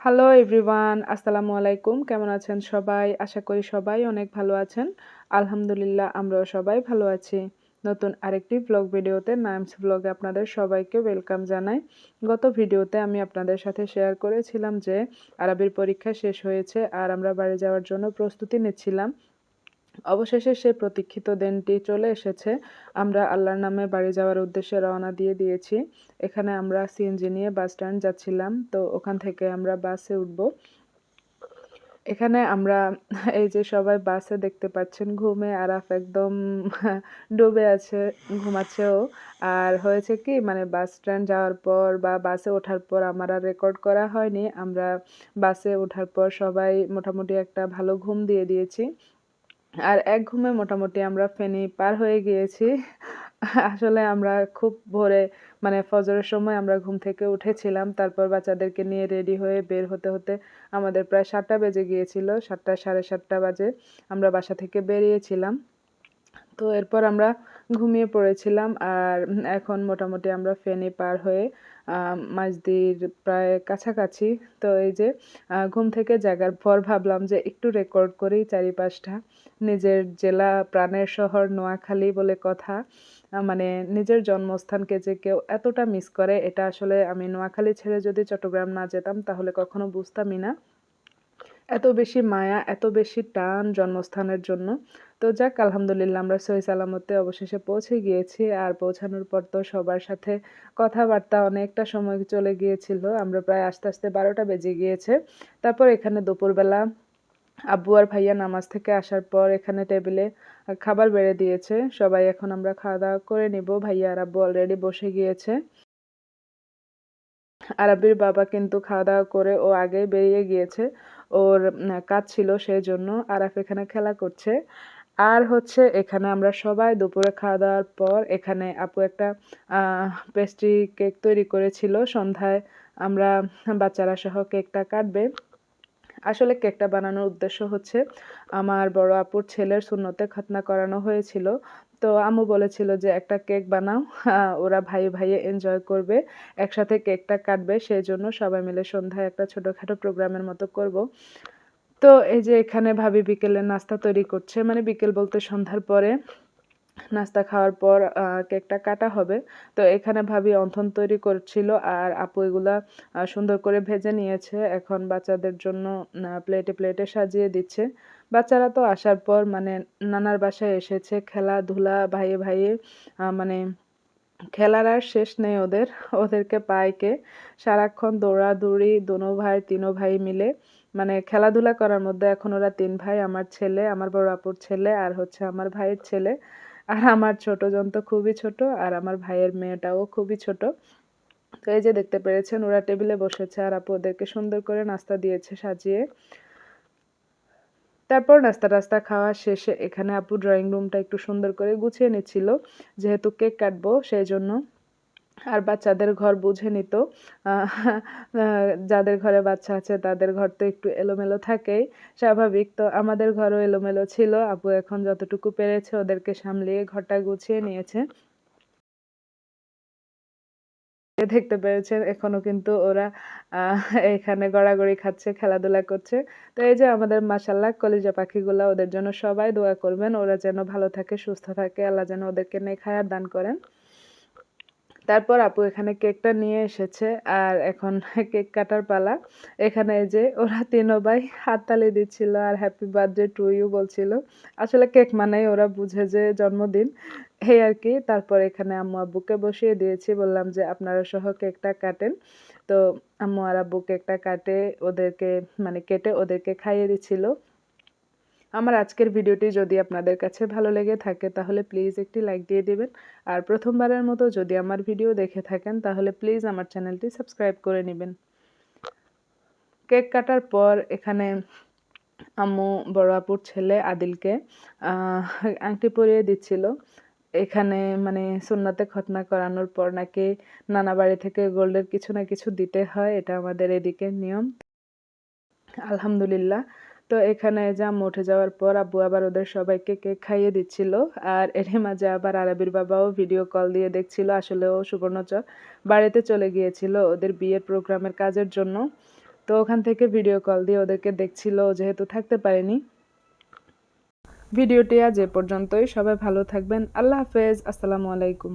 Hello everyone, আসসালামু আলাইকুম। কেমন আছেন সবাই? আশা করি সবাই অনেক ভালো আছেন। আলহামদুলিল্লাহ আমরাও সবাই ভালো আছি। নতুন আরেকটি ভ্লগ ভিডিওতে নাইমস ভ্লগে আপনাদের সবাইকে ওয়েলকাম জানাই। গত ভিডিওতে আমি আপনাদের সাথে শেয়ার করেছিলাম যে আরবির পরীক্ষা শেষ হয়েছে আর আমরা বাড়ি যাওয়ার জন্য প্রস্তুতি নিচ্ছিলাম। অবশেষে সে প্রতীক্ষিত দিনটি চলে এসেছে। আমরা আল্লাহর নামে বাড়ি যাওয়ার উদ্দেশ্যে রওনা দিয়ে দিয়েছি। এখানে আমরা সিএনজি নিয়ে বাস স্ট্যান্ড যাচ্ছিলাম। তো ওখান থেকে আমরা বাসে উঠব। এখানে আমরা এই যে সবাই বাসে দেখতে পাচ্ছেন ঘুমে আরাফ একদম ডুবে আছে, ঘুমাচ্ছে ও। আর হয়েছে কি মানে বাস স্ট্যান্ড যাওয়ার পর বা বাসে ওঠার পর আমার আর রেকর্ড করা হয়নি। আমরা বাসে ওঠার পর সবাই মোটামুটি একটা ভালো ঘুম দিয়ে দিয়েছি। আর এক ঘুমে মোটামুটি আমরা ফেনী পার হয়ে গিয়েছি। আসলে আমরা খুব ভোরে মানে ফজরের সময় আমরা ঘুম থেকে উঠেছিলাম। তারপর বাচ্চাদেরকে নিয়ে রেডি হয়ে বের হতে হতে আমাদের প্রায় ৭টা বেজে গিয়েছিল। ৭টা ৭:৩০ বাজে আমরা বাসা থেকে বেরিয়েছিলাম। তো এরপর আমরা ঘুমিয়ে পড়েছিলাম। আর এখন মোটামুটি আমরা ফেনী পার হয়ে মাঝদির প্রায় কাছাকাছি। তো এই যে ঘুম থেকে জাগার পর ভাবলাম যে একটু রেকর্ড করি চারিপাশটা। নিজের জেলা প্রাণের শহর নোয়াখালী বলে কথা। মানে নিজের জন্মস্থানকে যে কেউ এতটা মিস করে এটা আসলে আমি নোয়াখালী ছেড়ে যদি চট্টগ্রাম না যেতাম তাহলে কখনো বুঝতামই না। এত বেশি মায়া, এত বেশি টান জন্মস্থানের জন্য। তো যাক আলহামদুলিল্লাহ আমরা সহি সালামতে অবশেষে পৌঁছে গিয়েছি। আর পৌঁছানোর পর তো সবার সাথে কথাবার্তা অনেকটা সময় চলে গিয়েছিল। আমরা প্রায় আসতে, আসতে ১২টা বেজে গিয়েছে। তারপর এখানে দুপুরবেলা আব্বু আর ভাইয়া নামাজ থেকে আসার পর এখানে টেবিলে খাবার বেড়ে দিয়েছে। সবাই এখন আমরা খাওয়া-দাওয়া করে নিব। ভাইয়া আর আব্বু অলরেডি বসে গিয়েছে। আরাবির বাবা কিন্তু খাওয়া-দাওয়া করে ও আগেই বেরিয়ে গিয়েছে। ওর কাজ ছিল সেজন্য। আরাফ এখানে খেলা করছে। আর হচ্ছে এখানে আমরা সবাই দুপুরে খাওয়া-দাওয়ার পর এখানে আপু একটা আ পেস্ট্রি কেক তৈরি করেছিল। সন্ধ্যায় আমরা বাচ্চারা সহ কেকটা কাটবে। আসলে কেকটা বানানোর উদ্দেশ্য হচ্ছে আমার বড় আপুর ছেলের সুন্নতে খতনা করানো হয়েছিল। তো আম্মু বলেছিল যে একটা কেক বানাও। ওরা ভাইয়ে, ভাইয়ে এনজয় করবে। একসাথে কেকটা কাটবে। সেজন্য সবাই মিলে সন্ধ্যায় একটা ছোটখাটো প্রোগ্রামের মতো করব। তো এই যে এখানে ভাবি বিকেলের নাস্তা তৈরি করছে। মানে বিকেল বলতে সন্ধ্যার পরে নাস্তা খাওয়ার পর কেকটা কাটা হবে। তো এখানে ভাবি অন্থন তৈরি করছিল আর আপু এগুলা সুন্দর করে ভেজে নিয়েছে। এখন বাচ্চাদের জন্য প্লেটে, প্লেটে সাজিয়ে দিচ্ছে। বাচ্চারা তো আসার পর মানে নানার বাসায় এসেছে খেলাধুলা ভাইয়ে, ভাইয়ে মানে খেলার আর শেষ নেই ওদের। ওদেরকে পায় কে? সারাক্ষণ দৌড়াদৌড়ি দোনো ভাই, তিনো ভাই মিলে। মানে খেলাধুলা করার মধ্যে এখন ওরা ৩ ভাই, আমার ছেলে, আমার বড় আপুর ছেলে আর হচ্ছে আমার ভাইয়ের ছেলে। আর আমার ছোটজন তো খুবই ছোট আর আমার ভাইয়ের মেয়েটাও খুবই ছোট। তো এই যে দেখতে পেরেছেন ওরা টেবিলে বসেছে আর আপু ওদেরকে সুন্দর করে নাস্তা দিয়েছে সাজিয়ে। তারপর নাস্তা-টাস্তা খাওয়া শেষে এখানে আপু ড্রয়িং রুমটা একটু সুন্দর করে গুছিয়ে নিচ্ছিল। যেহেতু কেক কাটবো সেজন্য। আর বাচ্চাদের ঘর বুঝে নিত। আহ আ যাদের ঘরে বাচ্চা আছে তাদের ঘর তো একটু এলোমেলো থাকেই, স্বাভাবিক। তো আমাদের ঘরও এলোমেলো ছিল। আপু এখন যতটুকু পেরেছে ওদেরকে সামলিয়ে ঘরটা গুছিয়ে নিয়েছে। দেখতে পেরেছেন এখনো কিন্তু ওরা এখানে গড়াগড়ি খাচ্ছে, খেলাধুলা করছে। তো এই যে আমাদের মাশাআল্লাহ কলিজা পাখিগুলা ওদের জন্য সবাই দোয়া করবেন। ওরা যেন ভালো থাকে, সুস্থ থাকে। আল্লাহ যেন ওদেরকে নেক হায়াত দান করেন। তারপর আপু এখানে কেকটা নিয়ে এসেছে আর এখন কেক কাটার পালা। এখানে এই যে ওরা ৩ ভাই হাততালি দিচ্ছিল আর হ্যাপি বার্থডে টু ইউ বলছিল। আসলে কেক মানেই ওরা বুঝে যে জন্মদিন, এই আরকি। তারপর এখানে আম্মু আব্বুকে বসিয়ে দিয়েছি। বললাম যে আপনারা সহ কেকটা কাটেন। তো আম্মু আর আব্বু কেকটা কাটে ওদেরকে মানে কেটে ওদেরকে খাইয়ে দিচ্ছিল। আমার আজকের ভিডিওটি যদি আপনাদের কাছে ভালো লেগে থাকে তাহলে প্লিজ একটি লাইক দিয়ে দিবেন। আর প্রথমবারের মতো যদি আমার ভিডিও দেখে থাকেন তাহলে প্লিজ আমার চ্যানেলটি সাবস্ক্রাইব করে নিবেন। কেক কাটার পর এখানে আম্মু বড় আপুর ছেলে আদিলকে আহ আংটি পরিয়ে দিচ্ছিল। এখানে মানে সুন্নাতে খতনা করানোর পর নাকি নানা বাড়ি থেকে গোল্ডের কিছু না কিছু দিতে হয়। এটা আমাদের এদিকের নিয়ম। আলহামদুলিল্লাহ। তো এখানে যে আম্মু উঠে যাওয়ার পর আব্বু আবার ওদের সবাইকে কেক খাইয়ে দিচ্ছিল। আর এরই মাঝে আবার আরাবির বাবাও ভিডিও কল দিয়ে দেখছিল। আসলে ও সুবর্ণচর বাড়িতে চলে গিয়েছিল ওদের বিয়ের প্রোগ্রামের কাজের জন্য। তো ওখান থেকে ভিডিও কল দিয়ে ওদেরকে দেখছিল, যেহেতু থাকতে পারেনি। ভিডিওটি আজ এ পর্যন্তই। সবাই ভালো থাকবেন। আল্লাহ হাফেজ। আসসালামু আলাইকুম।